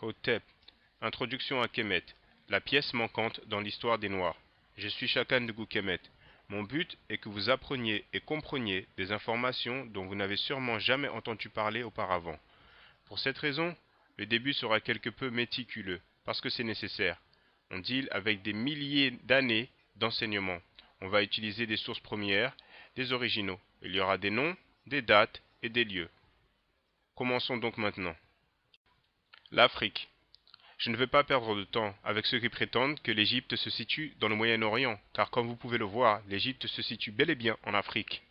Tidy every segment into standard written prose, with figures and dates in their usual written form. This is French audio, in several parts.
Hotep. Introduction à Kemet, la pièce manquante dans l'histoire des Noirs. Je suis Chakan de Kemet. Mon but est que vous appreniez et compreniez des informations dont vous n'avez sûrement jamais entendu parler auparavant. Pour cette raison, le début sera quelque peu méticuleux, parce que c'est nécessaire. On deal avec des milliers d'années d'enseignement. On va utiliser des sources premières, des originaux. Il y aura des noms, des dates et des lieux. Commençons donc maintenant. L'Afrique. Je ne veux pas perdre de temps avec ceux qui prétendent que l'Égypte se situe dans le Moyen-Orient, car comme vous pouvez le voir, l'Égypte se situe bel et bien en Afrique.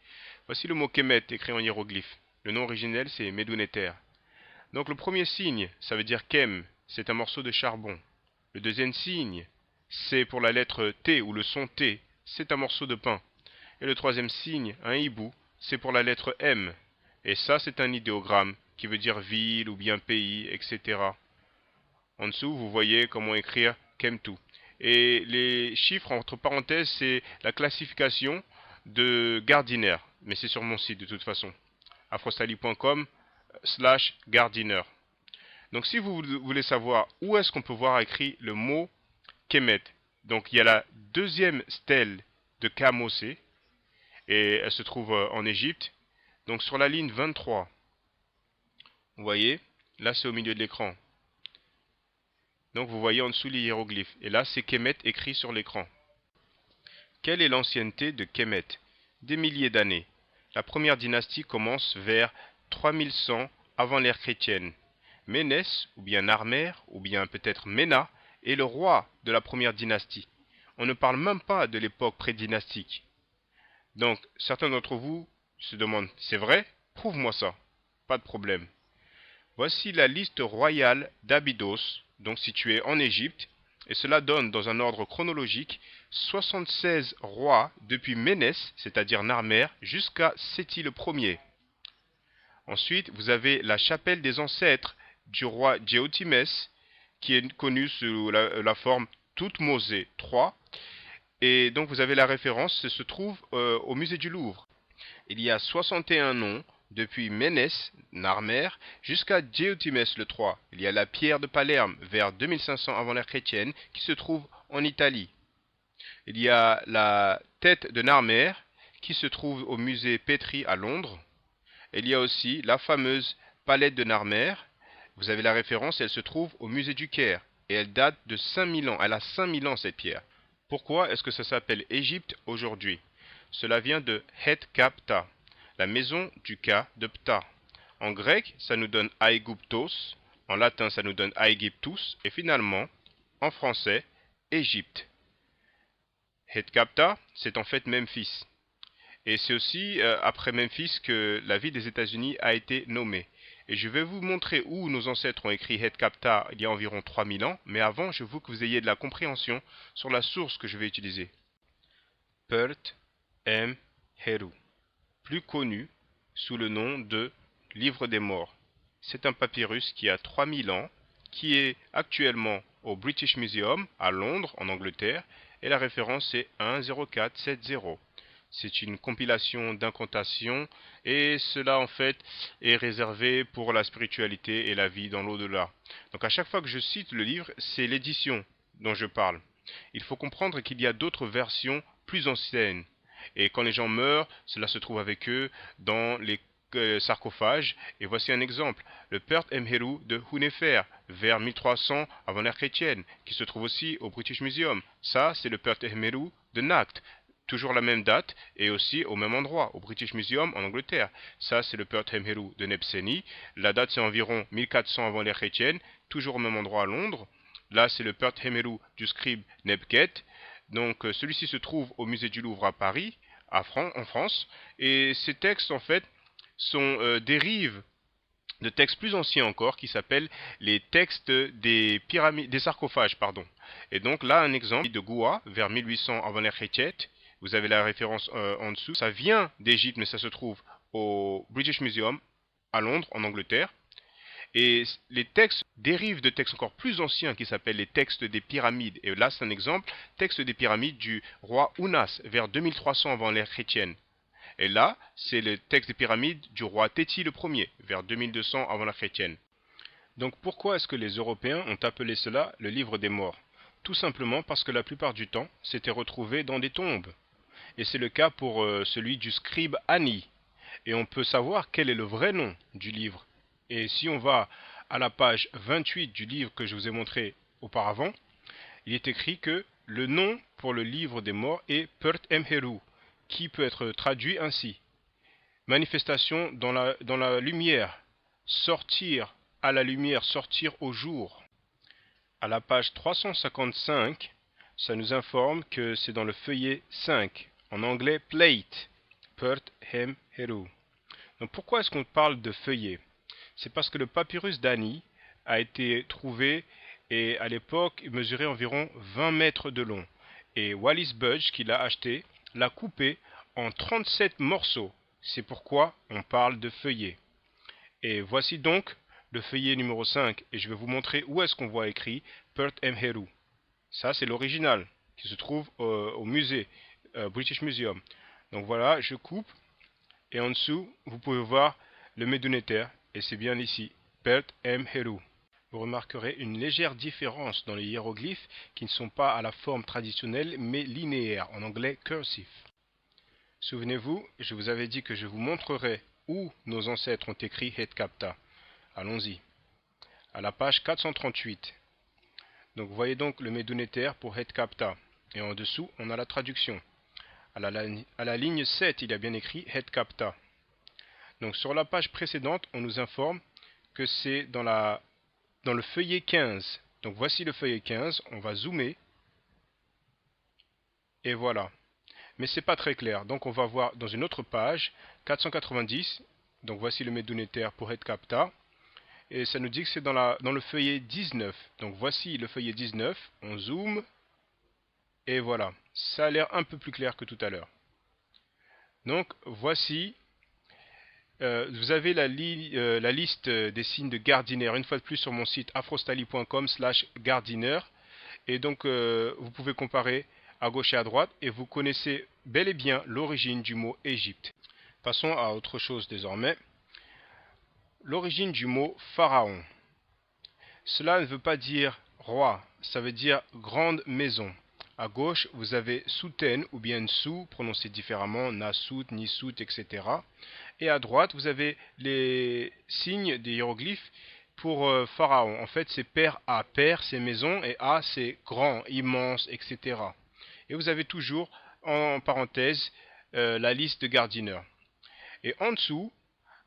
Voici le mot Kemet écrit en hiéroglyphe. Le nom originel c'est Medouneter. Donc le premier signe, ça veut dire Kem, c'est un morceau de charbon. Le deuxième signe, c'est pour la lettre T ou le son T, c'est un morceau de pain. Et le troisième signe, un hibou, c'est pour la lettre M. Et ça c'est un idéogramme qui veut dire ville ou bien pays, etc. En dessous, vous voyez comment écrire Kemtu. Et les chiffres entre parenthèses, c'est la classification de Gardiner. Mais c'est sur mon site de toute façon. afrostali.com/Gardiner. Donc si vous voulez savoir où est-ce qu'on peut voir écrit le mot Kemet, donc il y a la deuxième stèle de Kamosé, et elle se trouve en Égypte. Donc sur la ligne 23, vous voyez, là c'est au milieu de l'écran. Donc vous voyez en dessous les hiéroglyphes. Et là, c'est Kemet écrit sur l'écran. Quelle est l'ancienneté de Kemet? Des milliers d'années. La première dynastie commence vers 3100 avant l'ère chrétienne. Ménès, ou bien Narmer, ou bien peut-être Ména, est le roi de la première dynastie. On ne parle même pas de l'époque prédynastique. Donc, certains d'entre vous se demandent, c'est vrai? Prouve-moi ça. Pas de problème. Voici la liste royale d'Abydos, donc située en Égypte, et cela donne dans un ordre chronologique 76 rois depuis Ménès, c'est-à-dire Narmer, jusqu'à Séti le Ier. Ensuite, vous avez la chapelle des ancêtres du roi Djeotimès, qui est connue sous la forme Toutmosé III, et donc vous avez la référence, ça se trouve au musée du Louvre. Il y a 61 noms depuis Ménès, Narmer, jusqu'à Djeotimès le III. Il y a la pierre de Palerme vers 2500 avant l'ère chrétienne qui se trouve en Italie. Il y a la tête de Narmer qui se trouve au musée Petrie à Londres. Il y a aussi la fameuse palette de Narmer. Vous avez la référence, elle se trouve au musée du Caire et elle date de 5000 ans. Elle a 5000 ans cette pierre. Pourquoi est-ce que ça s'appelle Égypte aujourd'hui? Cela vient de Het Kapta, la maison du Ka de Ptah. En grec, ça nous donne Aegyptos, en latin, ça nous donne Aegyptus, et finalement, en français, Égypte. Het Kapta, c'est en fait Memphis. Et c'est aussi après Memphis que la ville des États-Unis a été nommée. Et je vais vous montrer où nos ancêtres ont écrit Het Kapta il y a environ 3000 ans, mais avant, je veux que vous ayez de la compréhension sur la source que je vais utiliser. Pert M. Heru, plus connu sous le nom de Livre des Morts. C'est un papyrus qui a 3000 ans, qui est actuellement au British Museum à Londres, en Angleterre, et la référence est 10470. C'est une compilation d'incantations, et cela en fait est réservé pour la spiritualité et la vie dans l'au-delà. Donc à chaque fois que je cite le livre, c'est l'édition dont je parle. Il faut comprendre qu'il y a d'autres versions plus anciennes. Et quand les gens meurent, cela se trouve avec eux dans les sarcophages. Et voici un exemple, le Pert Emheru de Hunefer, vers 1300 avant l'ère chrétienne, qui se trouve aussi au British Museum. Ça, c'est le Pert Emheru de Nacht, toujours la même date et aussi au même endroit, au British Museum en Angleterre. Ça, c'est le Pert Emheru de Nebseni. La date, c'est environ 1400 avant l'ère chrétienne, toujours au même endroit à Londres. Là, c'est le Pert Emheru du scribe Nebket. Donc celui-ci se trouve au musée du Louvre à Paris, en France, et ces textes en fait dérivent de textes plus anciens encore qui s'appellent les textes des pyramides, des sarcophages, pardon. Et donc là un exemple de Goua vers 1800 avant l'ère chrétienne. Vous avez la référence en dessous. Ça vient d'Égypte, mais ça se trouve au British Museum à Londres, en Angleterre. Et les textes dérivent de textes encore plus anciens qui s'appellent les textes des pyramides. Et là, c'est un exemple, texte des pyramides du roi Ounas, vers 2300 avant l'ère chrétienne. Et là, c'est le texte des pyramides du roi Téti le Ier, vers 2200 avant l'ère chrétienne. Donc pourquoi est-ce que les Européens ont appelé cela le livre des morts? Tout simplement parce que la plupart du temps, c'était retrouvé dans des tombes. Et c'est le cas pour celui du scribe Annie. Et on peut savoir quel est le vrai nom du livre. Et si on va à la page 28 du livre que je vous ai montré auparavant, il est écrit que le nom pour le livre des morts est Pert Emheru, qui peut être traduit ainsi. Manifestation dans la lumière, sortir à la lumière, sortir au jour. À la page 355, ça nous informe que c'est dans le feuillet 5, en anglais plate, Pert Emheru. Donc pourquoi est-ce qu'on parle de feuillet? C'est parce que le papyrus d'Ani a été trouvé et à l'époque il mesurait environ 20 mètres de long. Et Wallis Budge, qui l'a acheté, l'a coupé en 37 morceaux. C'est pourquoi on parle de feuillet. Et voici donc le feuillet numéro 5 et je vais vous montrer où est-ce qu'on voit écrit Pert Emheru. Ça c'est l'original qui se trouve au musée, British Museum. Donc voilà, je coupe. Et en dessous, vous pouvez voir le Médunéter, et c'est bien ici, Pert Emheru. Vous remarquerez une légère différence dans les hiéroglyphes qui ne sont pas à la forme traditionnelle mais linéaires, en anglais cursive. Souvenez-vous, je vous avais dit que je vous montrerai où nos ancêtres ont écrit Hetkapta. Allons-y. À la page 438. Donc vous voyez donc le Médunéter pour Hetkapta. Et en dessous, on a la traduction. À la ligne 7, il y a bien écrit Hetkapta. Donc sur la page précédente, on nous informe que c'est dans le feuillet 15. Donc voici le feuillet 15, on va zoomer. Et voilà. Mais ce n'est pas très clair. Donc on va voir dans une autre page, 490. Donc voici le Médunéter pour Hetkapta. Et ça nous dit que c'est dans le feuillet 19. Donc voici le feuillet 19, on zoome. Et voilà. Ça a l'air un peu plus clair que tout à l'heure. Donc voici, vous avez la liste des signes de Gardiner, une fois de plus sur mon site afrostali.com/Gardiner. Et donc vous pouvez comparer à gauche et à droite et vous connaissez bel et bien l'origine du mot Égypte. Passons à autre chose désormais. L'origine du mot pharaon. Cela ne veut pas dire roi, ça veut dire grande maison. À gauche, vous avez Souten ou bien Nsou, prononcé différemment, Nassout, Nissout, etc. Et à droite, vous avez les signes des hiéroglyphes pour Pharaon. En fait, c'est Père A, Père, c'est maison, et A, c'est grand, immense, etc. Et vous avez toujours, en parenthèse, la liste de Gardiner. Et en dessous,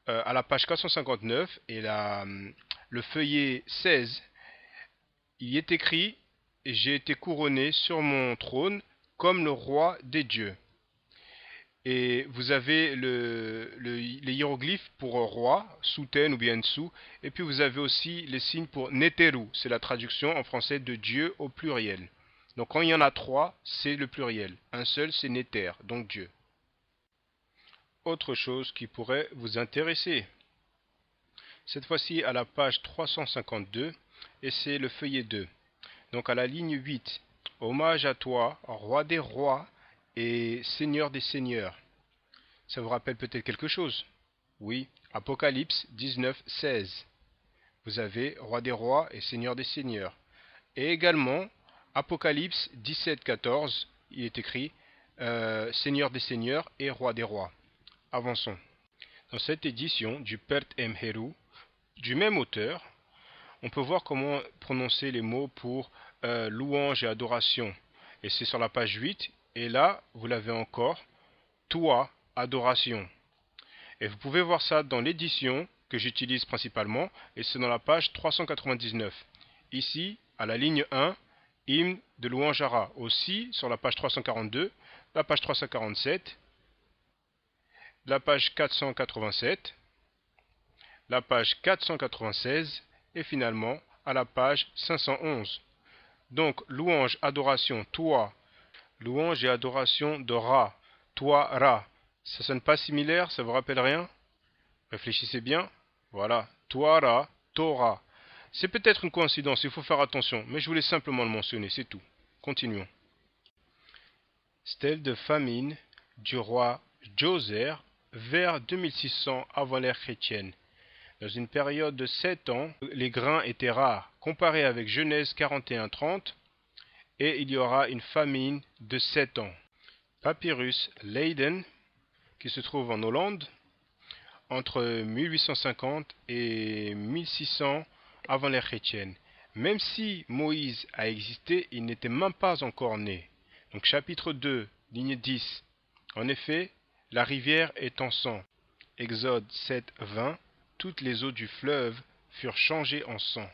à la page 459 et le feuillet 16, il y est écrit « J'ai été couronné sur mon trône comme le roi des dieux ». Et vous avez les hiéroglyphes pour roi, Souten ou bien Nsou, et puis vous avez aussi les signes pour Neteru, c'est la traduction en français de Dieu au pluriel. Donc quand il y en a trois, c'est le pluriel. Un seul, c'est Neter, donc Dieu. Autre chose qui pourrait vous intéresser. Cette fois-ci à la page 352, et c'est le feuillet 2. Donc à la ligne 8, hommage à toi, roi des rois et seigneur des seigneurs. Ça vous rappelle peut-être quelque chose? Oui, Apocalypse 19, 16. Vous avez roi des rois et seigneur des seigneurs. Et également, Apocalypse 17, 14, il est écrit Seigneur des seigneurs et roi des rois. Avançons. Dans cette édition du Pert Emheru, du même auteur, on peut voir comment prononcer les mots pour louange et adoration. Et c'est sur la page 8. Et là, vous l'avez encore, toi, adoration. Et vous pouvez voir ça dans l'édition que j'utilise principalement. Et c'est dans la page 399. Ici, à la ligne 1, hymne de louange à Ra. Aussi, sur la page 342, la page 347, la page 487, la page 496 et finalement à la page 511. Donc, louange, adoration, toi, louange et adoration de Ra, toi, Ra. Ça sonne pas similaire, ça vous rappelle rien? Réfléchissez bien. Voilà, toi, Ra, Torah. C'est peut-être une coïncidence, il faut faire attention, mais je voulais simplement le mentionner, c'est tout. Continuons. Stèle de famine du roi Djoser vers 2600 avant l'ère chrétienne. Dans une période de 7 ans, les grains étaient rares, comparé avec Genèse 41-30, et il y aura une famine de 7 ans. Papyrus Leiden, qui se trouve en Hollande, entre 1850 et 1600 avant l'ère chrétienne. Même si Moïse a existé, il n'était même pas encore né. Donc chapitre 2, ligne 10. En effet, la rivière est en sang. Exode 7, 20. Toutes les eaux du fleuve furent changées en sang.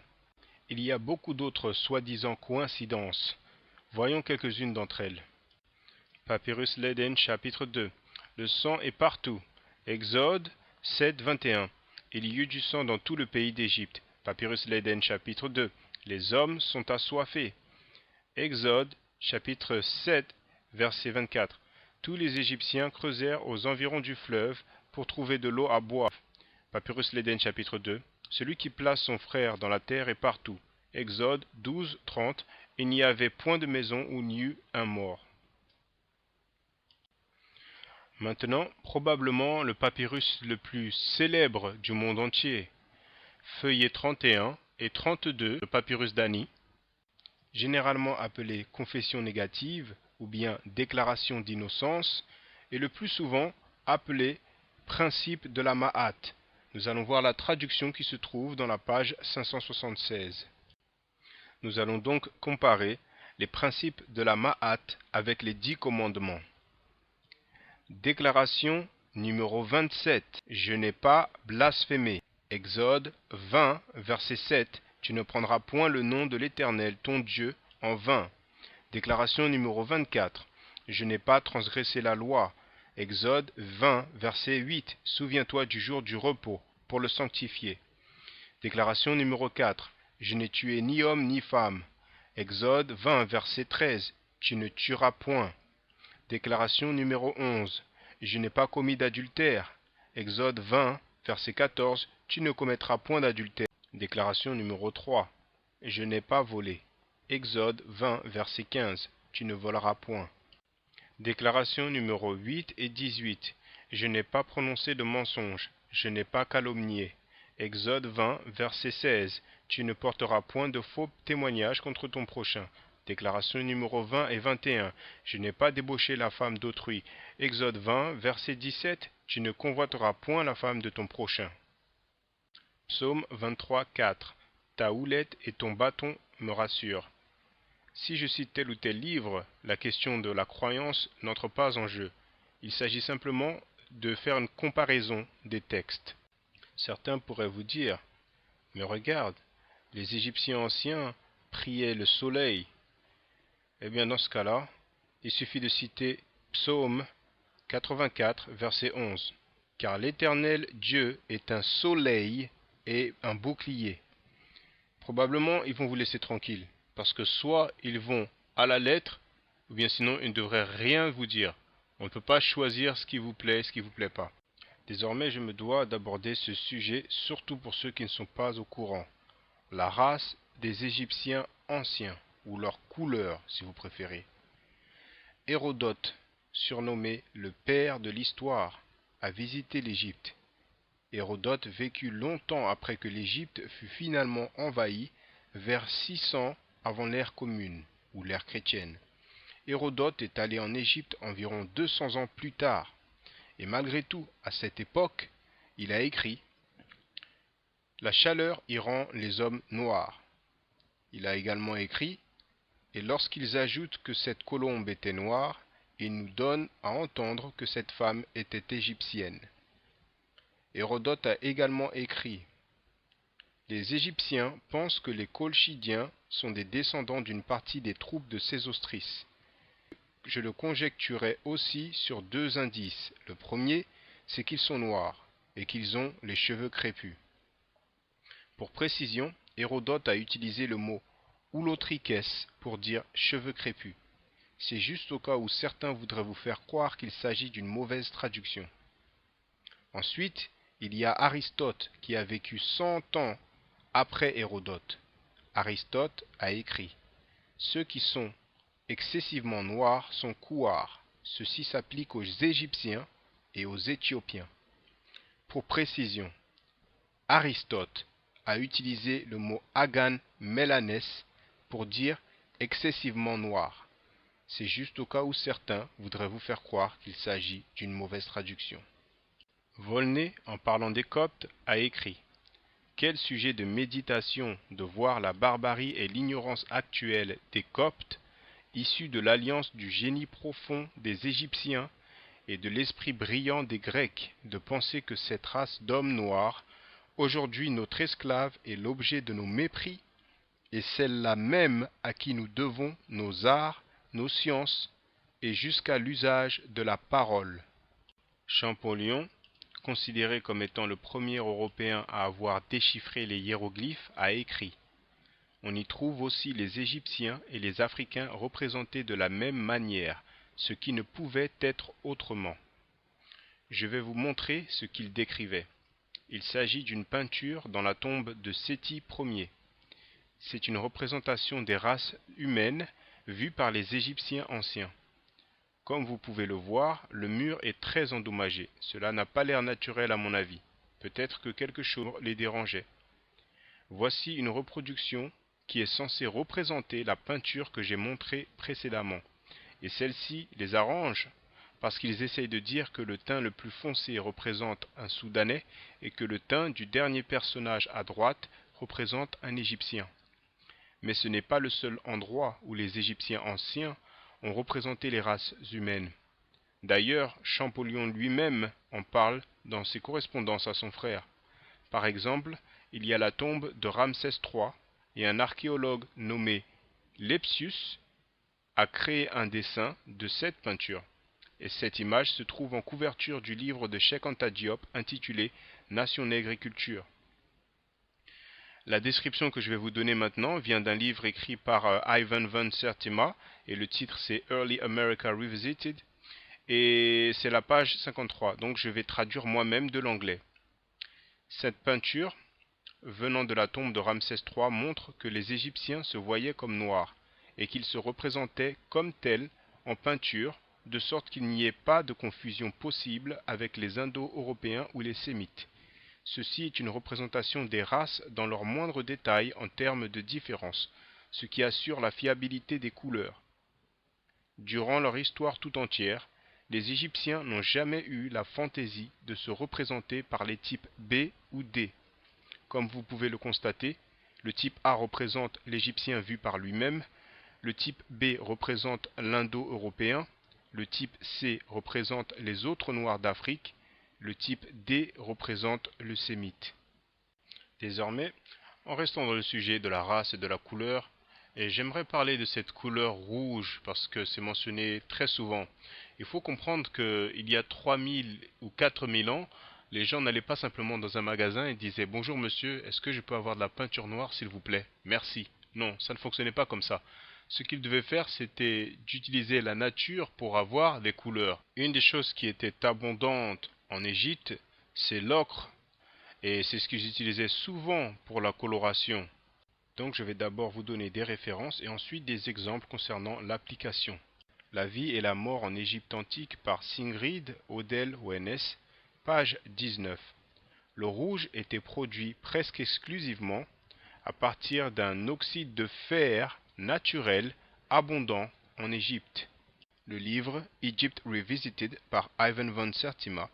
Il y a beaucoup d'autres soi-disant coïncidences. Voyons quelques-unes d'entre elles. Papyrus Leiden, chapitre 2. Le sang est partout. Exode 7, 21. Il y eut du sang dans tout le pays d'Égypte. Papyrus Leiden, chapitre 2. Les hommes sont assoiffés. Exode, chapitre 7, verset 24. Tous les Égyptiens creusèrent aux environs du fleuve pour trouver de l'eau à boire. Papyrus Leiden, chapitre 2. Celui qui place son frère dans la terre est partout. Exode 12, 30. Il n'y avait point de maison où n'y eut un mort. Maintenant, probablement le papyrus le plus célèbre du monde entier. Feuillet 31 et 32, le papyrus d'Ani, généralement appelé confession négative ou bien déclaration d'innocence, et le plus souvent appelé principe de la Ma'at. Nous allons voir la traduction qui se trouve dans la page 576. Nous allons donc comparer les principes de la Ma'at avec les 10 commandements. Déclaration numéro 27. Je n'ai pas blasphémé. Exode 20, verset 7. Tu ne prendras point le nom de l'Éternel, ton Dieu, en vain. Déclaration numéro 24. Je n'ai pas transgressé la loi. Exode 20, verset 8. Souviens-toi du jour du repos, pour le sanctifier. Déclaration numéro 4. Je n'ai tué ni homme ni femme. Exode 20, verset 13. Tu ne tueras point. Déclaration numéro 11. Je n'ai pas commis d'adultère. Exode 20, verset 14. Tu ne commettras point d'adultère. Déclaration numéro 3. Je n'ai pas volé. Exode 20, verset 15. Tu ne voleras point. Déclaration numéro 8 et 18. Je n'ai pas prononcé de mensonge. Je n'ai pas calomnié. Exode 20, verset 16. Tu ne porteras point de faux témoignages contre ton prochain. Déclaration numéro 20 et 21. Je n'ai pas débauché la femme d'autrui. Exode 20, verset 17. Tu ne convoiteras point la femme de ton prochain. Psaume 23, 4. Ta houlette et ton bâton me rassurent. Si je cite tel ou tel livre, la question de la croyance n'entre pas en jeu. Il s'agit simplement de faire une comparaison des textes. Certains pourraient vous dire, mais regarde, les Égyptiens anciens priaient le soleil. Eh bien, dans ce cas-là, il suffit de citer Psaume 84, verset 11. Car l'Éternel Dieu est un soleil et un bouclier. Probablement, ils vont vous laisser tranquille, parce que soit ils vont à la lettre, ou bien sinon, ils ne devraient rien vous dire. On ne peut pas choisir ce qui vous plaît et ce qui ne vous plaît pas. Désormais, je me dois d'aborder ce sujet, surtout pour ceux qui ne sont pas au courant. La race des Égyptiens anciens, ou leur couleur, si vous préférez. Hérodote, surnommé le père de l'histoire, a visité l'Égypte. Hérodote vécut longtemps après que l'Égypte fut finalement envahie, vers 600 avant l'ère commune, ou l'ère chrétienne. Hérodote est allé en Égypte environ 200 ans plus tard, et malgré tout, à cette époque, il a écrit « La chaleur y rend les hommes noirs ». Il a également écrit « Et lorsqu'ils ajoutent que cette colombe était noire, ils nous donnent à entendre que cette femme était égyptienne ». Hérodote a également écrit « Les Égyptiens pensent que les Colchidiens sont des descendants d'une partie des troupes de Sésostris. Je le conjecturais aussi sur 2 indices. Le premier, c'est qu'ils sont noirs et qu'ils ont les cheveux crépus. Pour précision, Hérodote a utilisé le mot oulotrikès pour dire cheveux crépus. C'est juste au cas où certains voudraient vous faire croire qu'il s'agit d'une mauvaise traduction. Ensuite, il y a Aristote qui a vécu 100 ans après Hérodote. Aristote a écrit « Ceux qui sont excessivement noirs sont couards. Ceci s'applique aux Égyptiens et aux Éthiopiens. » Pour précision, Aristote a utilisé le mot agan melanes pour dire excessivement noir. C'est juste au cas où certains voudraient vous faire croire qu'il s'agit d'une mauvaise traduction. Volney, en parlant des Coptes, a écrit: quel sujet de méditation de voir la barbarie et l'ignorance actuelle des Coptes, issus de l'alliance du génie profond des Égyptiens et de l'esprit brillant des Grecs, de penser que cette race d'hommes noirs, aujourd'hui notre esclave, est l'objet de nos mépris, et celle-là même à qui nous devons nos arts, nos sciences, et jusqu'à l'usage de la parole. Champollion, considéré comme étant le premier Européen à avoir déchiffré les hiéroglyphes, a écrit: on y trouve aussi les Égyptiens et les Africains représentés de la même manière, ce qui ne pouvait être autrement. Je vais vous montrer ce qu'il décrivait. Il s'agit d'une peinture dans la tombe de Séti Ier. C'est une représentation des races humaines vues par les Égyptiens anciens. Comme vous pouvez le voir, le mur est très endommagé. Cela n'a pas l'air naturel à mon avis. Peut-être que quelque chose les dérangeait. Voici une reproduction qui est censée représenter la peinture que j'ai montrée précédemment. Et celle-ci les arrange parce qu'ils essayent de dire que le teint le plus foncé représente un Soudanais et que le teint du dernier personnage à droite représente un Égyptien. Mais ce n'est pas le seul endroit où les Égyptiens anciens ont représenté les races humaines. D'ailleurs, Champollion lui-même en parle dans ses correspondances à son frère. Par exemple, il y a la tombe de Ramsès III et un archéologue nommé Lepsius a créé un dessin de cette peinture. Et cette image se trouve en couverture du livre de Cheikh Anta Diop intitulé Nation Nègre et Culture. La description que je vais vous donner maintenant vient d'un livre écrit par Ivan van Sertima et le titre c'est Early America Revisited et c'est la page 53, donc je vais traduire moi-même de l'anglais. Cette peinture venant de la tombe de Ramsès III montre que les Égyptiens se voyaient comme noirs et qu'ils se représentaient comme tels en peinture, de sorte qu'il n'y ait pas de confusion possible avec les Indo-Européens ou les Sémites. Ceci est une représentation des races dans leurs moindres détails en termes de différence, ce qui assure la fiabilité des couleurs. Durant leur histoire tout entière, les Égyptiens n'ont jamais eu la fantaisie de se représenter par les types B ou D. Comme vous pouvez le constater, le type A représente l'Égyptien vu par lui-même, le type B représente l'Indo-Européen, le type C représente les autres Noirs d'Afrique, le type D représente le Sémite. Désormais, en restant dans le sujet de la race et de la couleur, et j'aimerais parler de cette couleur rouge parce que c'est mentionné très souvent. Il faut comprendre qu'il y a 3000 ou 4000 ans, les gens n'allaient pas simplement dans un magasin et disaient: bonjour monsieur, est-ce que je peux avoir de la peinture noire s'il vous plaît? Merci. Non, ça ne fonctionnait pas comme ça. Ce qu'ils devaient faire, c'était d'utiliser la nature pour avoir des couleurs. Une des choses qui était abondante en Égypte, c'est l'ocre. Et c'est ce qu'ils utilisaient souvent pour la coloration. Donc je vais d'abord vous donner des références et ensuite des exemples concernant l'application. La vie et la mort en Égypte antique par Sigrid Odell ONS, page 19. Le rouge était produit presque exclusivement à partir d'un oxyde de fer naturel abondant en Égypte. Le livre Egypt Revisited par Ivan van Sertima,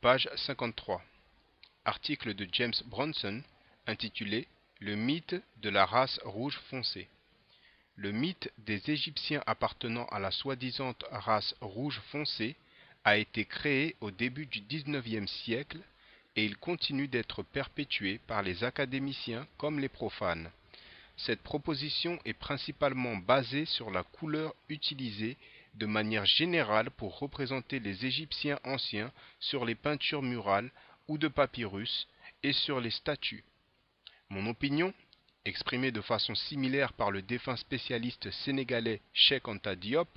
page 53. Article de James Bronson intitulé Le mythe de la race rouge foncé. Le mythe des Égyptiens appartenant à la soi-disant race rouge foncé a été créé au début du XIXe siècle et il continue d'être perpétué par les académiciens comme les profanes. Cette proposition est principalement basée sur la couleur utilisée de manière générale pour représenter les Égyptiens anciens sur les peintures murales ou de papyrus et sur les statues. Mon opinion, exprimée de façon similaire par le défunt spécialiste sénégalais Cheikh Anta Diop,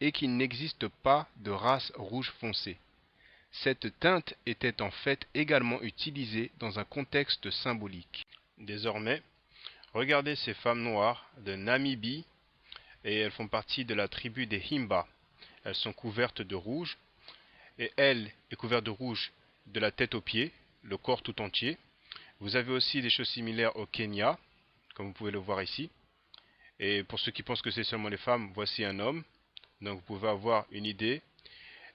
est qu'il n'existe pas de race rouge foncé. Cette teinte était en fait également utilisée dans un contexte symbolique. Désormais, regardez ces femmes noires de Namibie et elles font partie de la tribu des Himba. Elles sont couvertes de rouge et elle est couverte de rouge de la tête aux pieds, le corps tout entier. Vous avez aussi des choses similaires au Kenya, comme vous pouvez le voir ici. Et pour ceux qui pensent que c'est seulement les femmes, voici un homme. Donc vous pouvez avoir une idée.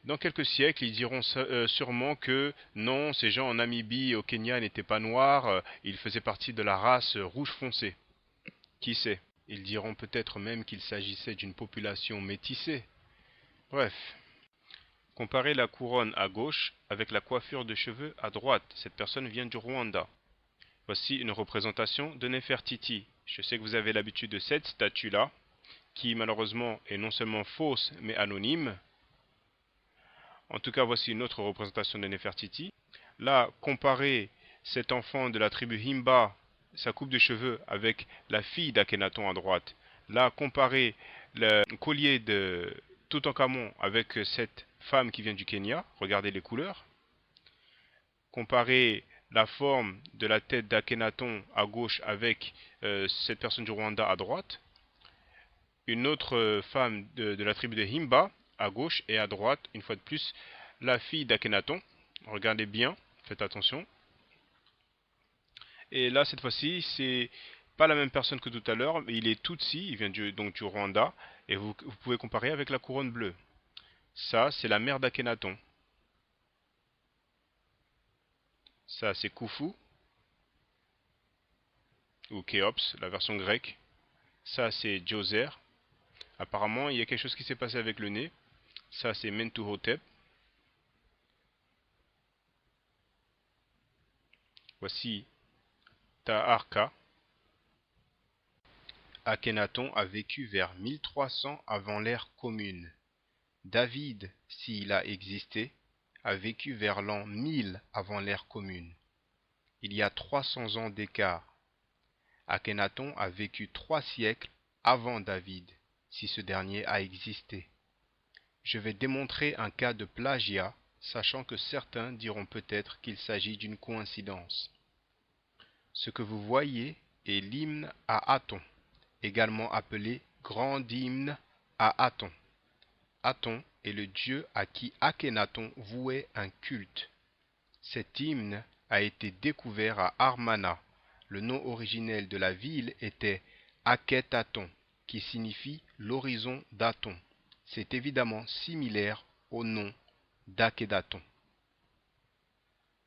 Dans quelques siècles, ils diront sûrement que non, ces gens en Namibie et au Kenya n'étaient pas noirs, ils faisaient partie de la race rouge foncé. Qui sait? Ils diront peut-être même qu'il s'agissait d'une population métissée. Bref, comparez la couronne à gauche avec la coiffure de cheveux à droite. Cette personne vient du Rwanda. Voici une représentation de Nefertiti. Je sais que vous avez l'habitude de cette statue-là, qui malheureusement est non seulement fausse mais anonyme. En tout cas, voici une autre représentation de Nefertiti. Là, comparez cet enfant de la tribu Himba, sa coupe de cheveux, avec la fille d'Akhenaton à droite. Là, comparez le collier de Toutankhamon avec cette femme qui vient du Kenya. Regardez les couleurs. Comparez la forme de la tête d'Akhenaton à gauche avec cette personne du Rwanda à droite. Une autre femme de la tribu de Himba à gauche et à droite, une fois de plus, la fille d'Akhenaton. Regardez bien, faites attention. Et là, cette fois-ci, c'est pas la même personne que tout à l'heure, mais il est Tutsi, il vient donc du Rwanda, et vous pouvez comparer avec la couronne bleue. Ça, c'est la mère d'Akhenaton. Ça, c'est Khufu, ou Khéops, la version grecque. Ça, c'est Djoser. Apparemment, il y a quelque chose qui s'est passé avec le nez. Ça, c'est Mentuhotep. Voici Taharqa. Akhenaton a vécu vers 1300 avant l'ère commune. David, s'il a existé, a vécu vers l'an 1000 avant l'ère commune. Il y a 300 ans d'écart. Akhenaton a vécu 3 siècles avant David, si ce dernier a existé. Je vais démontrer un cas de plagiat, sachant que certains diront peut-être qu'il s'agit d'une coïncidence. Ce que vous voyez est l'hymne à Aton, également appelé grand hymne à Aton. Aton est le dieu à qui Akhenaton vouait un culte. Cet hymne a été découvert à Armana. Le nom originel de la ville était Akhetaton, qui signifie l'horizon d'Aton. C'est évidemment similaire au nom d'Akhenaton.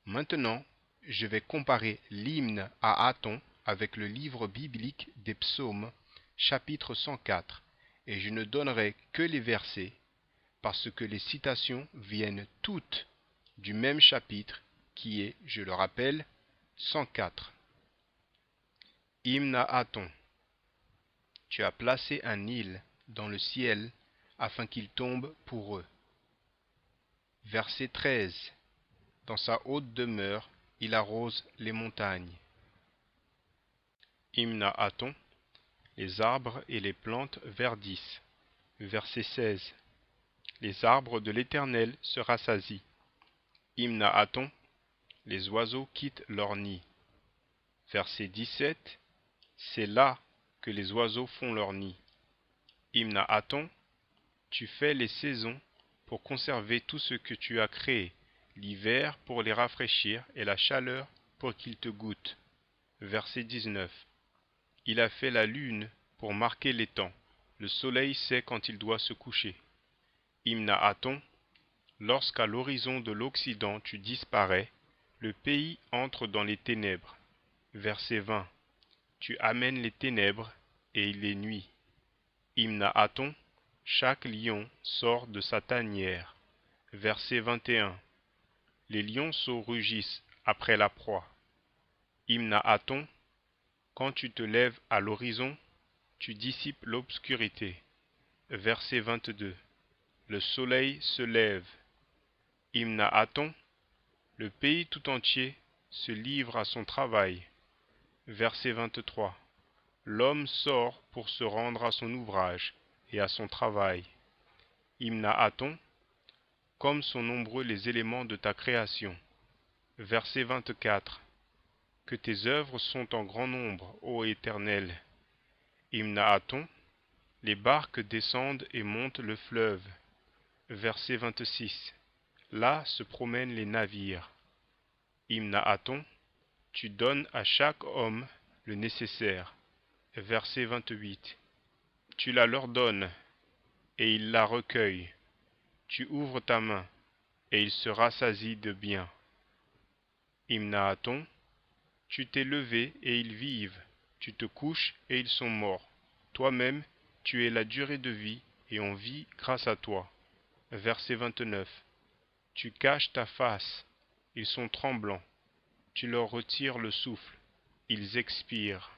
Maintenant, je vais comparer l'hymne à Aton avec le livre biblique des psaumes, chapitre 104, et je ne donnerai que les versets, parce que les citations viennent toutes du même chapitre qui est, je le rappelle, 104. Hymne à Aton. Tu as placé un île dans le ciel afin qu'il tombe pour eux. Verset 13. Dans sa haute demeure, il arrose les montagnes. Hymne à Aton. Les arbres et les plantes verdissent. Verset 16. Les arbres de l'Éternel se rassasient. Hymne à Aton. Les oiseaux quittent leur nid. Verset 17. C'est là que les oiseaux font leur nid. Hymne à Aton. Tu fais les saisons pour conserver tout ce que tu as créé, l'hiver pour les rafraîchir et la chaleur pour qu'ils te goûtent. Verset 19. Il a fait la lune pour marquer les temps. Le soleil sait quand il doit se coucher. Hymne à Aton. Lorsqu'à l'horizon de l'Occident tu disparais, le pays entre dans les ténèbres. Verset 20. Tu amènes les ténèbres et il est nuit. Hymne à Aton. Chaque lion sort de sa tanière. Verset 21. Les lionceaux rugissent après la proie. Hymne à Aton. Quand tu te lèves à l'horizon, tu dissipes l'obscurité. Verset 22. Le soleil se lève. Hymne à Aton. Le pays tout entier se livre à son travail. Verset 23. L'homme sort pour se rendre à son ouvrage et à son travail. Hymne à Aton. Comme sont nombreux les éléments de ta création. Verset 24. Que tes œuvres sont en grand nombre, ô Éternel. Hymne à Aton. Les barques descendent et montent le fleuve. Verset 26. Là se promènent les navires. Hymne à Aton. Tu donnes à chaque homme le nécessaire. Verset 28. Tu la leur donnes, et ils la recueillent. Tu ouvres ta main, et il se rassasie de bien. Hymnaton. Tu t'es levé, et ils vivent. Tu te couches, et ils sont morts. Toi-même, tu es la durée de vie, et on vit grâce à toi. Verset 29. Tu caches ta face, ils sont tremblants. Tu leur retires le souffle, ils expirent.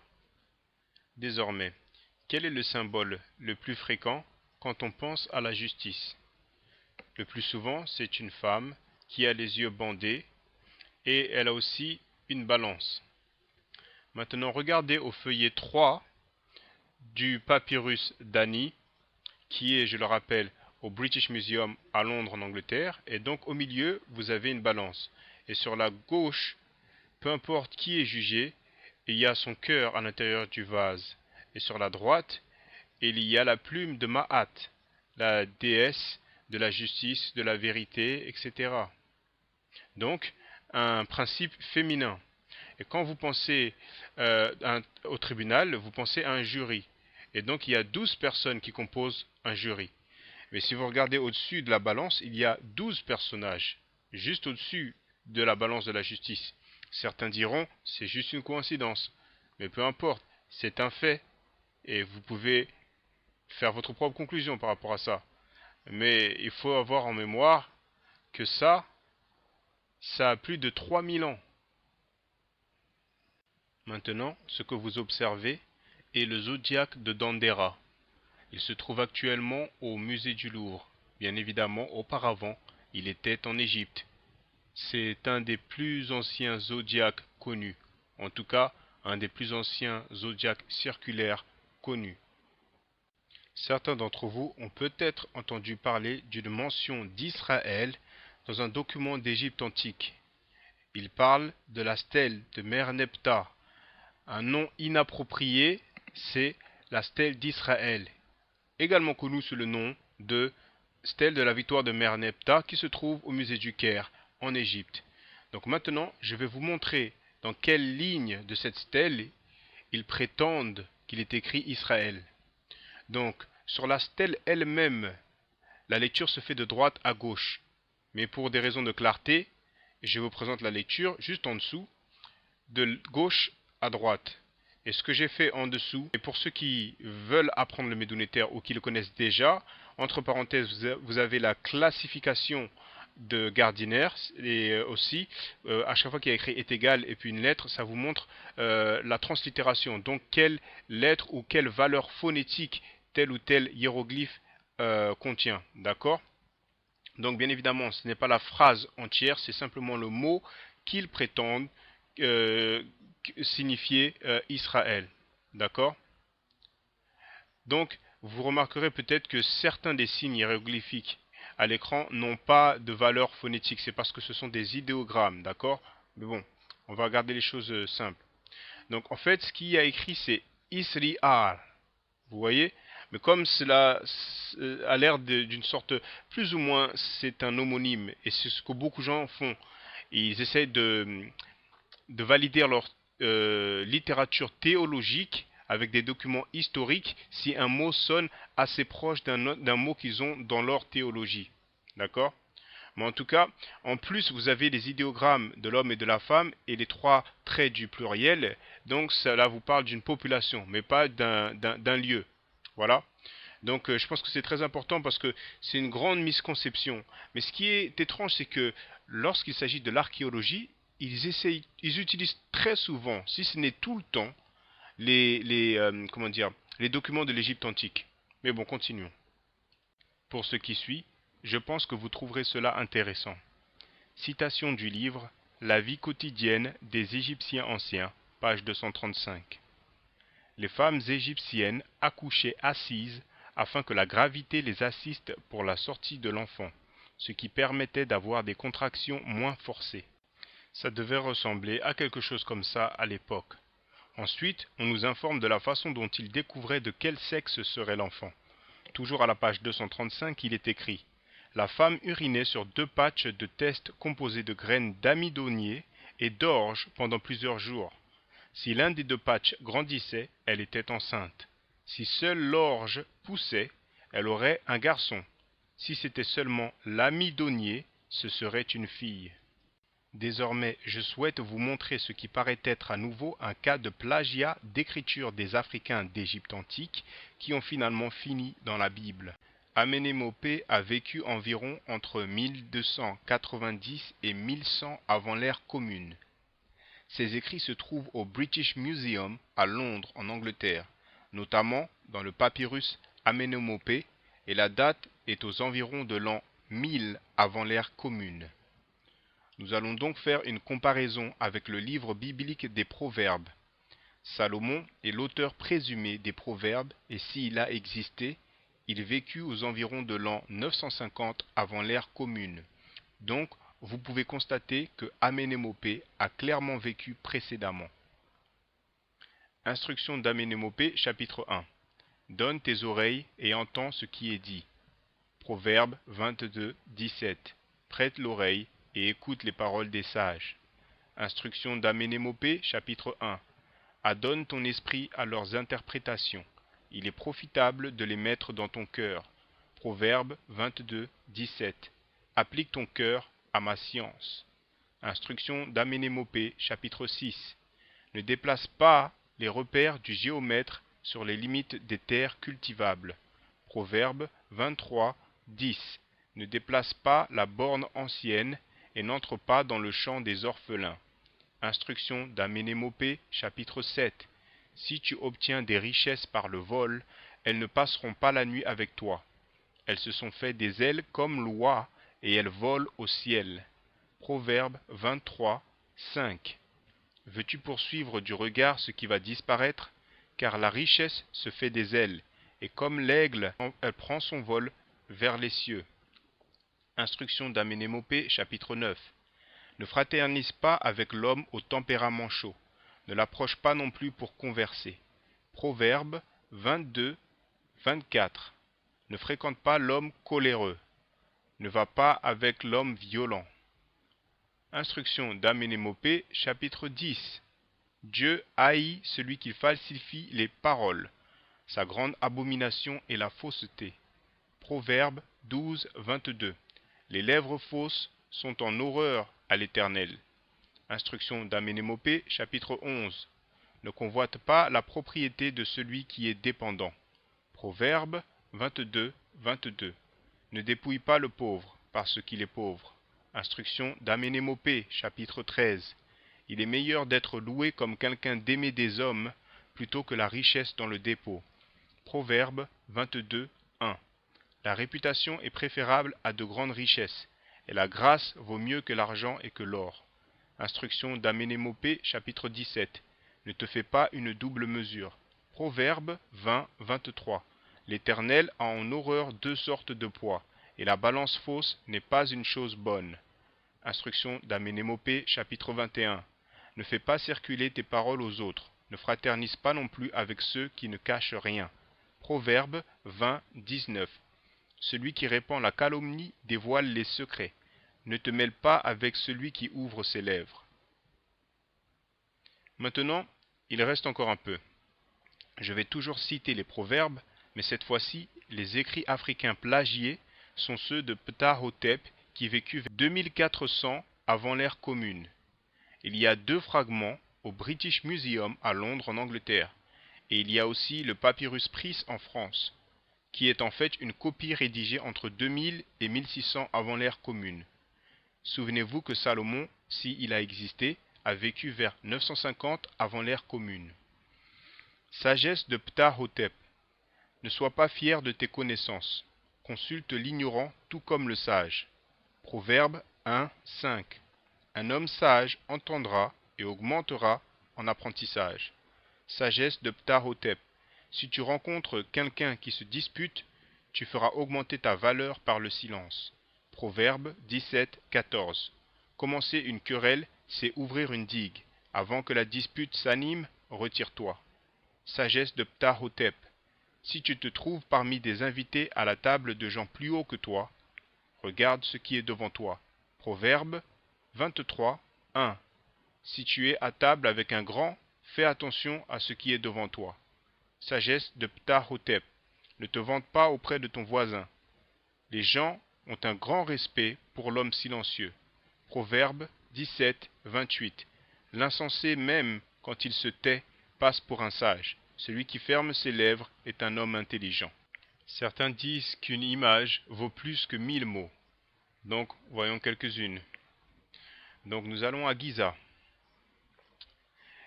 Désormais, quel est le symbole le plus fréquent quand on pense à la justice? Le plus souvent, c'est une femme qui a les yeux bandés et elle a aussi une balance. Maintenant, regardez au feuillet 3 du papyrus d'Ani, qui est, je le rappelle, au British Museum à Londres en Angleterre, et donc au milieu, vous avez une balance. Et sur la gauche, peu importe qui est jugé, il y a son cœur à l'intérieur du vase. Et sur la droite, il y a la plume de Ma'at, la déesse de la justice, de la vérité, etc. Donc, un principe féminin. Et quand vous pensez au tribunal, vous pensez à un jury. Et donc, il y a 12 personnes qui composent un jury. Mais si vous regardez au-dessus de la balance, il y a 12 personnages, juste au-dessus de la balance de la justice. Certains diront, c'est juste une coïncidence. Mais peu importe, c'est un fait. Et vous pouvez faire votre propre conclusion par rapport à ça. Mais il faut avoir en mémoire que ça a plus de 3000 ans. Maintenant, ce que vous observez est le zodiaque de Dendera. Il se trouve actuellement au musée du Louvre. Bien évidemment, auparavant, il était en Égypte. C'est un des plus anciens zodiaques connus. En tout cas, un des plus anciens zodiaques circulaires connus. Certains d'entre vous ont peut-être entendu parler d'une mention d'Israël dans un document d'Égypte antique. Il parle de la stèle de Merneptah. Un nom inapproprié, c'est la stèle d'Israël, également connue sous le nom de stèle de la victoire de Merneptah qui se trouve au musée du Caire en Égypte. Donc maintenant, je vais vous montrer dans quelle ligne de cette stèle ils prétendent qu'il est écrit Israël. Donc, sur la stèle elle-même, la lecture se fait de droite à gauche. Mais pour des raisons de clarté, je vous présente la lecture juste en dessous, de gauche à droite. Et ce que j'ai fait en dessous, et pour ceux qui veulent apprendre le médounétaire ou qui le connaissent déjà, entre parenthèses, vous avez la classification de Gardiner, et aussi, à chaque fois qu'il y a écrit est égal et puis une lettre, ça vous montre la translittération. Donc, quelle lettre ou quelle valeur phonétique tel ou tel hiéroglyphe contient. D'accord? Donc, bien évidemment, ce n'est pas la phrase entière, c'est simplement le mot qu'ils prétendent signifier Israël. D'accord? Donc, vous remarquerez peut-être que certains des signes hiéroglyphiques à l'écran n'ont pas de valeur phonétique. C'est parce que ce sont des idéogrammes. D'accord? Mais bon, on va regarder les choses simples. Donc, en fait, ce qu'il y a écrit, c'est Israël. Vous voyez? Mais comme cela a l'air d'une sorte, plus ou moins, c'est un homonyme. Et c'est ce que beaucoup de gens font. Ils essayent de valider leur littérature théologique avec des documents historiques si un mot sonne assez proche d'un mot qu'ils ont dans leur théologie. D'accord? Mais en tout cas, en plus, vous avez les idéogrammes de l'homme et de la femme et les 3 traits du pluriel. Donc, cela vous parle d'une population, mais pas d'un lieu. Voilà. Donc, je pense que c'est très important parce que c'est une grande misconception. Mais ce qui est étrange, c'est que lorsqu'il s'agit de l'archéologie, ils utilisent très souvent, si ce n'est tout le temps, les documents de l'Égypte antique. Mais bon, continuons. Pour ce qui suit, je pense que vous trouverez cela intéressant. Citation du livre La vie quotidienne des Égyptiens anciens, page 235. Les femmes égyptiennes accouchaient assises afin que la gravité les assiste pour la sortie de l'enfant, ce qui permettait d'avoir des contractions moins forcées. Ça devait ressembler à quelque chose comme ça à l'époque. Ensuite, on nous informe de la façon dont ils découvraient de quel sexe serait l'enfant. Toujours à la page 235, il est écrit « La femme urinait sur 2 patchs de test composés de graines d'amidonier et d'orge pendant plusieurs jours. Si l'un des deux patchs grandissait, elle était enceinte. Si seule l'orge poussait, elle aurait un garçon. Si c'était seulement l'amidonnier, ce serait une fille. Désormais, je souhaite vous montrer ce qui paraît être à nouveau un cas de plagiat d'écriture des Africains d'Égypte antique qui ont finalement fini dans la Bible. Amenémopé a vécu environ entre 1290 et 1100 avant l'ère commune. Ses écrits se trouvent au British Museum à Londres, en Angleterre, notamment dans le papyrus Amenémopé, et la date est aux environs de l'an 1000 avant l'ère commune. Nous allons donc faire une comparaison avec le livre biblique des Proverbes. Salomon est l'auteur présumé des Proverbes et s'il a existé, il vécut aux environs de l'an 950 avant l'ère commune. Donc, vous pouvez constater que Amenémopé a clairement vécu précédemment. Instruction d'Amenémopé, chapitre 1. Donne tes oreilles et entends ce qui est dit. Proverbe 22, 17. Prête l'oreille et écoute les paroles des sages. Instruction d'Amenémopé, chapitre 1. Adonne ton esprit à leurs interprétations. Il est profitable de les mettre dans ton cœur. Proverbe 22, 17. Applique ton cœur à ma science. Instruction d'Amenémopé, chapitre 6. Ne déplace pas les repères du géomètre sur les limites des terres cultivables. Proverbe 23, 10. Ne déplace pas la borne ancienne et n'entre pas dans le champ des orphelins. Instruction d'Amenémopé, chapitre 7. Si tu obtiens des richesses par le vol, elles ne passeront pas la nuit avec toi. Elles se sont fait des ailes comme l'oie, et elles volent au ciel. Proverbe 23, 5. Veux-tu poursuivre du regard ce qui va disparaître? Car la richesse se fait des ailes, et comme l'aigle, elle prend son vol vers les cieux. Instruction d'Amenémopé, chapitre 9. Ne fraternise pas avec l'homme au tempérament chaud. Ne l'approche pas non plus pour converser. Proverbe 22, 24. Ne fréquente pas l'homme coléreux. Ne va pas avec l'homme violent. Instruction d'Amenémopé, chapitre 10. Dieu haït celui qui falsifie les paroles. Sa grande abomination est la fausseté. Proverbe 12, 22. Les lèvres fausses sont en horreur à l'Éternel. Instruction d'Amenémopé, chapitre 11. Ne convoite pas la propriété de celui qui est dépendant. Proverbe 22, 22. Ne dépouille pas le pauvre parce qu'il est pauvre. Instruction d'Amenémopé, chapitre 13. Il est meilleur d'être loué comme quelqu'un d'aimer des hommes plutôt que la richesse dans le dépôt. Proverbe 22, 1. La réputation est préférable à de grandes richesses, et la grâce vaut mieux que l'argent et que l'or. Instruction d'Amenémopé, chapitre 17. Ne te fais pas une double mesure. Proverbe 20, 23. L'Éternel a en horreur deux sortes de poids, et la balance fausse n'est pas une chose bonne. Instruction d'Amenémopé, chapitre 21. Ne fais pas circuler tes paroles aux autres. Ne fraternise pas non plus avec ceux qui ne cachent rien. Proverbe 20, 19. Celui qui répand la calomnie dévoile les secrets. Ne te mêle pas avec celui qui ouvre ses lèvres. Maintenant, il reste encore un peu. Je vais toujours citer les proverbes, mais cette fois-ci, les écrits africains plagiés sont ceux de Ptahhotep qui vécut 2400 avant l'ère commune. Il y a deux fragments au British Museum à Londres en Angleterre, et il y a aussi le papyrus Pris en France, qui est en fait une copie rédigée entre 2000 et 1600 avant l'ère commune. Souvenez-vous que Salomon, s'il a existé, a vécu vers 950 avant l'ère commune. Sagesse de Ptahhotep. Ne sois pas fier de tes connaissances. Consulte l'ignorant tout comme le sage. Proverbe 1, 5. Un homme sage entendra et augmentera en apprentissage. Sagesse de Ptahhotep. Si tu rencontres quelqu'un qui se dispute, tu feras augmenter ta valeur par le silence. Proverbe 17, 14. Commencer une querelle, c'est ouvrir une digue. Avant que la dispute s'anime, retire-toi. Sagesse de Ptahhotep. Si tu te trouves parmi des invités à la table de gens plus hauts que toi, regarde ce qui est devant toi. Proverbe 23, 1. Si tu es à table avec un grand, fais attention à ce qui est devant toi. Sagesse de Ptahhotep. Ne te vante pas auprès de ton voisin. Les gens ont un grand respect pour l'homme silencieux. Proverbe 17, 28. L'insensé même, quand il se tait, passe pour un sage. Celui qui ferme ses lèvres est un homme intelligent. Certains disent qu'une image vaut plus que 1000 mots. Donc, voyons quelques-unes. Donc, nous allons à Giza.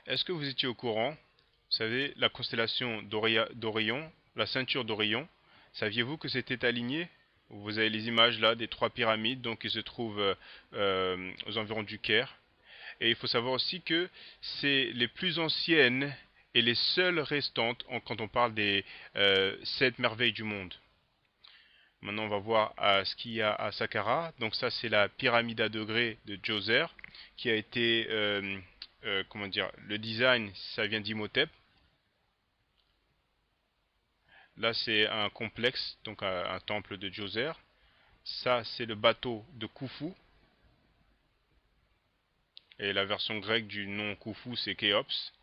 Est-ce que vous étiez au courant? Vous savez, la constellation d'Orion, la ceinture d'Orion, saviez-vous que c'était aligné? Vous avez les images là des trois pyramides donc qui se trouvent aux environs du Caire. Et il faut savoir aussi que c'est les plus anciennes et les seules restantes quand on parle des 7 merveilles du monde. Maintenant, on va voir ce qu'il y a à Saqqara. Donc ça, c'est la pyramide à degrés de Djoser qui a été, comment dire, le design, ça vient d'Imhotep. Là, c'est un complexe, donc un temple de Djoser. Ça, c'est le bateau de Khufu. Et la version grecque du nom Khufu, c'est Khéops.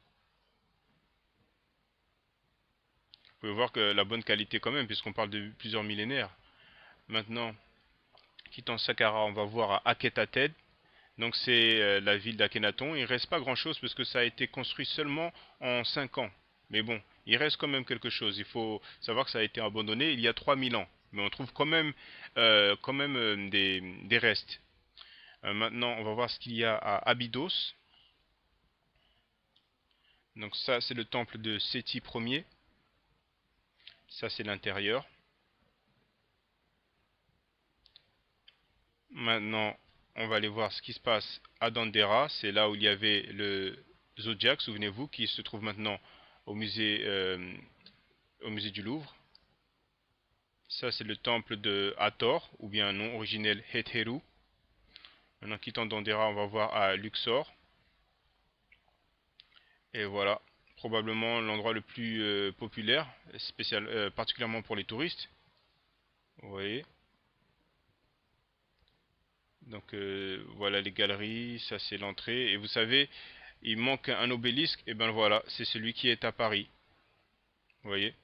Vous pouvez voir que la bonne qualité quand même, puisqu'on parle de plusieurs millénaires. Maintenant, quittant Saqqara, on va voir à Akhetated. Donc c'est la ville d'Akhenaton. Il ne reste pas grand-chose parce que ça a été construit seulement en 5 ans. Mais bon, il reste quand même quelque chose. Il faut savoir que ça a été abandonné il y a 3000 ans. Mais on trouve quand même, des restes. Maintenant, on va voir ce qu'il y a à Abydos. Donc ça, c'est le temple de Séti Ier. Ça, c'est l'intérieur. Maintenant, on va aller voir ce qui se passe à Dendera. C'est là où il y avait le Zodiac, souvenez-vous, qui se trouve maintenant au musée du Louvre. Ça, c'est le temple de Hathor, ou bien un nom originel Hetheru. Maintenant, quittant Dendera, on va voir à Luxor. Et voilà, probablement l'endroit le plus populaire, particulièrement pour les touristes. Vous voyez. Donc voilà les galeries, ça c'est l'entrée. Et vous savez, il manque un obélisque, et ben voilà, c'est celui qui est à Paris. Vous voyez.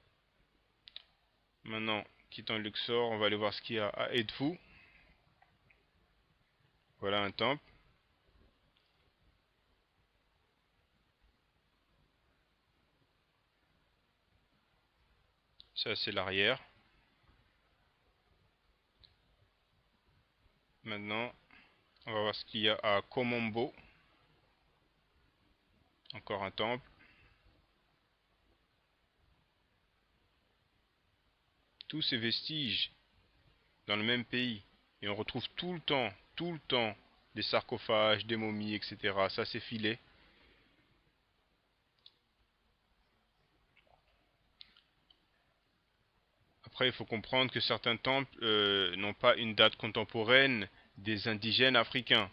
Maintenant, quittant Luxor, on va aller voir ce qu'il y a à Edfou. Voilà un temple. Ça c'est l'arrière. Maintenant, on va voir ce qu'il y a à Komombo. Encore un temple. Tous ces vestiges dans le même pays. Et on retrouve tout le temps, des sarcophages, des momies, etc. Ça c'est filé. Après, il faut comprendre que certains temples n'ont pas une date contemporaine des indigènes africains.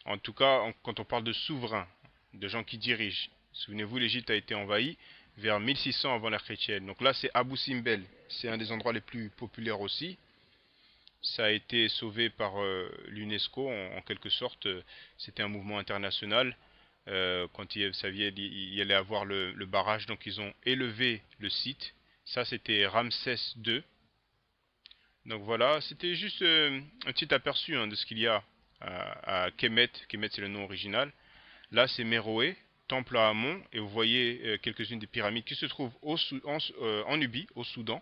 En tout cas, quand on parle de souverains, de gens qui dirigent. Souvenez-vous, l'Égypte a été envahie vers 1600 avant l'ère chrétienne. Donc là, c'est Abu Simbel. C'est un des endroits les plus populaires aussi. Ça a été sauvé par l'UNESCO, en quelque sorte. C'était un mouvement international. Quand il y allait avoir le barrage, donc ils ont élevé le site. Ça, c'était Ramsès II. Donc voilà, c'était juste un petit aperçu de ce qu'il y a à Kemet. Kemet, c'est le nom original. Là, c'est Méroé, temple à Amon. Et vous voyez quelques-unes des pyramides qui se trouvent en Nubie, au Soudan.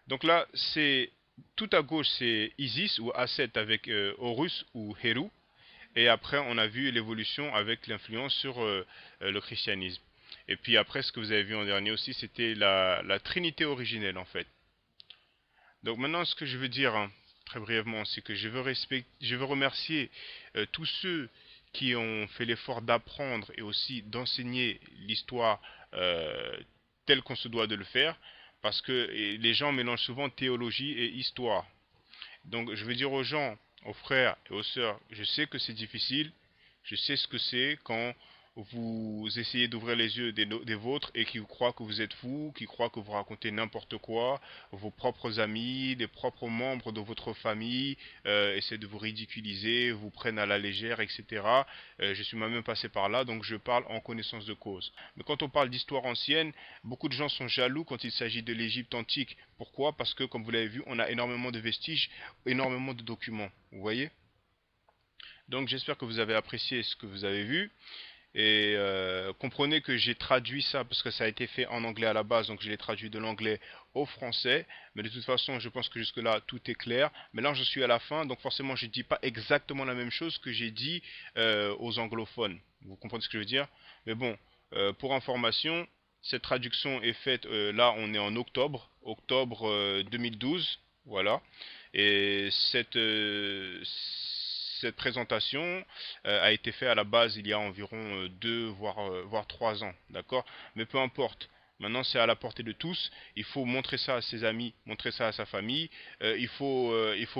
Donc là, c'est tout à gauche, c'est Isis ou Aset avec Horus ou Héru. Et après, on a vu l'évolution avec l'influence sur le christianisme. Et puis après, ce que vous avez vu en dernier aussi, c'était la Trinité originelle, en fait. Donc maintenant, ce que je veux dire, très brièvement, c'est que je veux remercier tous ceux qui ont fait l'effort d'apprendre et aussi d'enseigner l'histoire telle qu'on se doit de le faire, parce que les gens mélangent souvent théologie et histoire. Donc je veux dire aux gens, aux frères et aux sœurs, je sais que c'est difficile, je sais ce que c'est quand vous essayez d'ouvrir les yeux des vôtres et qui croient que vous êtes fou, qui croient que vous racontez n'importe quoi, vos propres amis, les propres membres de votre famille essaient de vous ridiculiser, vous prennent à la légère, etc. Je suis moi-même passé par là, donc je parle en connaissance de cause. Mais quand on parle d'histoire ancienne, beaucoup de gens sont jaloux quand il s'agit de l'Égypte antique. Pourquoi? Parce que, comme vous l'avez vu, on a énormément de vestiges, énormément de documents. Vous voyez? Donc j'espère que vous avez apprécié ce que vous avez vu. Et comprenez que j'ai traduit ça parce que ça a été fait en anglais à la base, donc je l'ai traduit de l'anglais au français. Mais de toute façon, je pense que jusque-là, tout est clair. Mais là, je suis à la fin, donc forcément, je ne dis pas exactement la même chose que j'ai dit aux anglophones. Vous comprenez ce que je veux dire? Mais bon, pour information, cette traduction est faite, là, on est en octobre 2012. Voilà. Et cette présentation a été faite à la base il y a environ 2 voire 3 ans, d'accord? Mais peu importe. Maintenant, c'est à la portée de tous. Il faut montrer ça à ses amis, montrer ça à sa famille. Il faut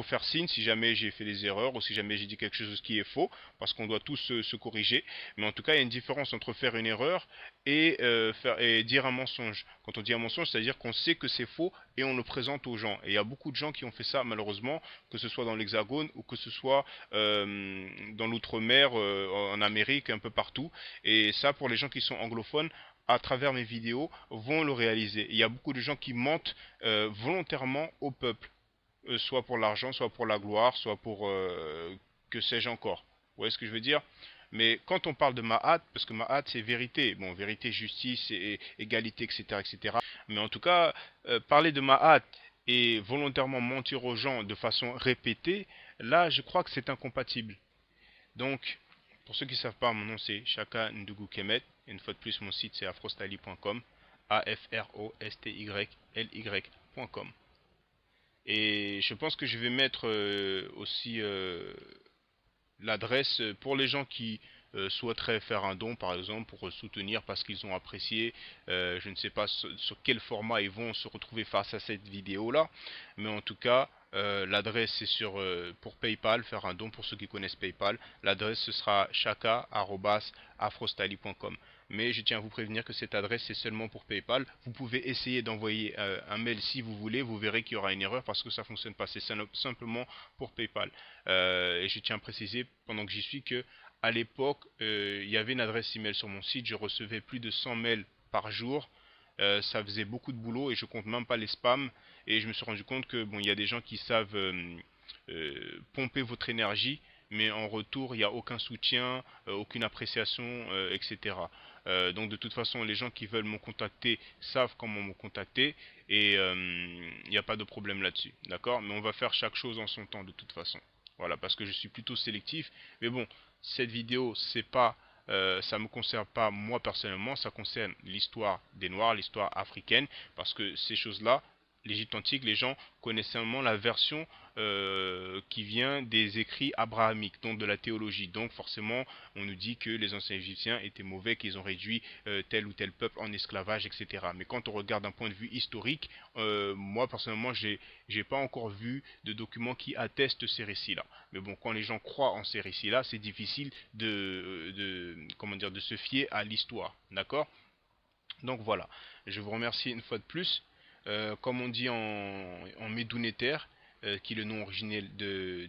faire signe si jamais j'ai fait des erreurs ou si jamais j'ai dit quelque chose qui est faux, parce qu'on doit tous se corriger. Mais en tout cas, il y a une différence entre faire une erreur et dire un mensonge. Quand on dit un mensonge, c'est-à-dire qu'on sait que c'est faux et on le présente aux gens. Et il y a beaucoup de gens qui ont fait ça, malheureusement, que ce soit dans l'Hexagone ou que ce soit dans l'outre-mer, en Amérique, un peu partout. Et ça, pour les gens qui sont anglophones, à travers mes vidéos, vont le réaliser. Il y a beaucoup de gens qui mentent volontairement au peuple, soit pour l'argent, soit pour la gloire, soit pour que sais-je encore. Vous voyez ce que je veux dire? Mais quand on parle de Mahat, parce que Mahat c'est vérité, bon, vérité, justice, et égalité, etc., etc. Mais en tout cas, parler de Mahat et volontairement mentir aux gens de façon répétée, là, je crois que c'est incompatible. Donc, pour ceux qui ne savent pas, mon nom c'est Chaka Ndougou Kemet. Et une fois de plus, mon site c'est afrostyle.com. AFROSTYLY.com. Et je pense que je vais mettre aussi l'adresse pour les gens qui souhaiteraient faire un don, par exemple, pour soutenir parce qu'ils ont apprécié. Je ne sais pas sur quel format ils vont se retrouver face à cette vidéo-là. Mais en tout cas, l'adresse c'est pour PayPal, faire un don pour ceux qui connaissent PayPal. L'adresse ce sera chaka@afrostyle.com. Mais je tiens à vous prévenir que cette adresse c'est seulement pour PayPal. Vous pouvez essayer d'envoyer un mail si vous voulez. Vous verrez qu'il y aura une erreur parce que ça ne fonctionne pas. C'est simplement pour PayPal. Et je tiens à préciser pendant que j'y suis que à l'époque, il y avait une adresse email sur mon site. Je recevais plus de 100 mails par jour. Ça faisait beaucoup de boulot et je compte même pas les spams. Et je me suis rendu compte que bon, il y a des gens qui savent pomper votre énergie, mais en retour, il n'y a aucun soutien, aucune appréciation, etc. Donc de toute façon, les gens qui veulent me contacter savent comment me contacter et il n'y a pas de problème là-dessus, d'accord? Mais on va faire chaque chose en son temps de toute façon. Voilà, parce que je suis plutôt sélectif. Mais bon, cette vidéo, c'est pas ça ne me concerne pas moi personnellement, ça concerne l'histoire des Noirs, l'histoire africaine, parce que ces choses-là, l'Égypte antique, les gens connaissent seulement la version qui vient des écrits abrahamiques, donc de la théologie. Donc forcément, on nous dit que les anciens Égyptiens étaient mauvais, qu'ils ont réduit tel ou tel peuple en esclavage, etc. Mais quand on regarde d'un point de vue historique, moi personnellement, j'ai pas encore vu de documents qui attestent ces récits-là. Mais bon, quand les gens croient en ces récits-là, c'est difficile comment dire, de se fier à l'histoire. D'accord? Donc voilà, je vous remercie une fois de plus. Comme on dit en médounéter, qui est le nom originel des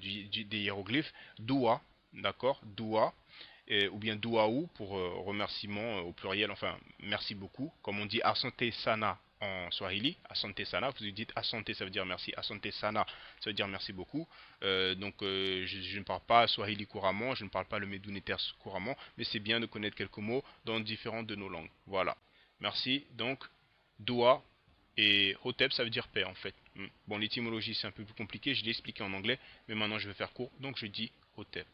hiéroglyphes, Doua, d'accord, Doua, ou bien Douaou pour remerciement au pluriel, enfin merci beaucoup. Comme on dit Asante Sana en Swahili, Asante Sana, vous dites Asante ça veut dire merci, Asante Sana ça veut dire merci beaucoup. Je ne parle pas Swahili couramment, je ne parle pas le médounéter couramment, mais c'est bien de connaître quelques mots dans différentes de nos langues. Voilà. Merci. Donc, Doua et Hotep, ça veut dire paix en fait. Bon, l'étymologie c'est un peu plus compliqué, je l'ai expliqué en anglais, mais maintenant je vais faire court, donc je dis Hotep.